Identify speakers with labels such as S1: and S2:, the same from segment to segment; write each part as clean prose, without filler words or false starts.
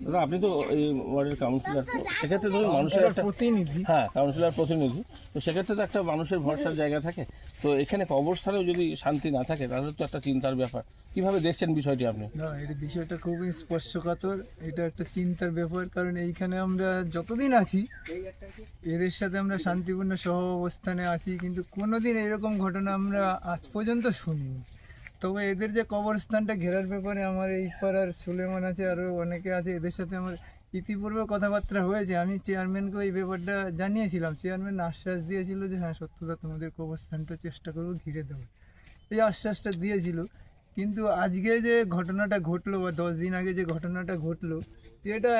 S1: দাদা আপনি তো এই ওয়ার্ডের কাউন্সিলর, সেক্ষেত্রে ধরুন মানুষের একটা
S2: প্রতিনিধি।
S1: হ্যাঁ কাউন্সিলর প্রতিনিধি, তো সেক্ষেত্রে তো একটা মানুষের ভরসার জায়গা থাকে। তো এখানে কবরস্থানেও যদি শান্তি না থাকে তাহলে তো একটা চিন্তার ব্যাপার। কিভাবে দেখছেন বিষয়টি আপনি?
S2: না, এই বিষয়টা খুবই স্পর্শকাতর। এটা একটা চিন্তার ব্যাপার, কারণ এইখানে আমরা যতদিন আছি এদের সাথে আমরা শান্তিপূর্ণ সহ অবস্থানে আছি, কিন্তু কোনোদিন এরকম ঘটনা আমরা আজ পর্যন্ত শুনিনি। তবে এদের যে কবরস্থানটা ঘেরার ব্যাপারে আমার এই পাড়ার সুলেমান আছে, আরও অনেকে আছে, এদের সাথে আমার ইতিপূর্বে কথাবার্তা হয়েছে। আমি চেয়ারম্যানকে এই ব্যাপারটা জানিয়েছিলাম। চেয়ারম্যান আশ্বাস দিয়েছিল যে হ্যাঁ সত্যতা তোমাদের কবরস্থানটা চেষ্টা করবো ঘিরে দেবো, এই আশ্বাসটা দিয়েছিল। কিন্তু আজকে যে ঘটনাটা ঘটলো বা 10 দিন আগে যে ঘটনাটা ঘটলো, এটা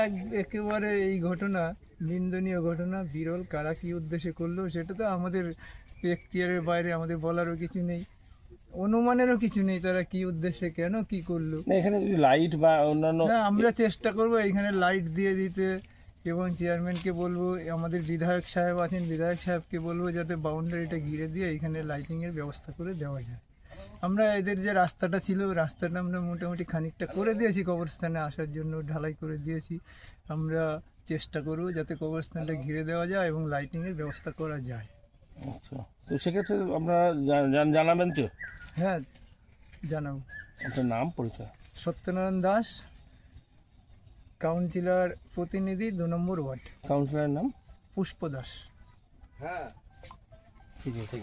S2: একেবারে এই ঘটনা নিন্দনীয় ঘটনা, বিরল। কারা কী উদ্দেশ্যে করলো সেটা তো আমাদের এখতিয়ারের বাইরে, আমাদের বলারও কিছু নেই, অনুমানেরও কিছু নেই তারা কি উদ্দেশ্যে কেন কি করলো।
S1: না এখানে যদি লাইট বা অন্যান্য
S2: না, আমরা চেষ্টা করব এখানে লাইট দিয়ে দিতে, এবং চেয়ারম্যানকে বলবো, আমাদের বিধায়ক সাহেব আছেন, বিধায়ক সাহেবকে বলবো যাতে বাউন্ডারিটা ঘিরে দিয়ে এখানে লাইটিংয়ের ব্যবস্থা করে দেওয়া যায়। আমরা এদের যে রাস্তাটা ছিল, রাস্তাটা আমরা মোটামুটি খানিকটা করে দিয়েছি, কবরস্থানে আসার জন্য ঢালাই করে দিয়েছি। আমরা চেষ্টা করব যাতে কবরস্থানটা ঘিরে দেওয়া যায় এবং লাইটিংয়ের ব্যবস্থা করা যায়।
S1: আচ্ছা, তো সেক্ষেত্রে আপনারা জানাবেন তো?
S2: হ্যাঁ, জানাবো।
S1: আপনার নাম পরিচয়?
S2: সত্যনারায়ণ দাস, কাউন্সিলর প্রতিনিধি 2 নম্বর ওয়ার্ড।
S1: কাউন্সিলরের নাম?
S2: পুষ্প দাস।
S1: ঠিক আছে।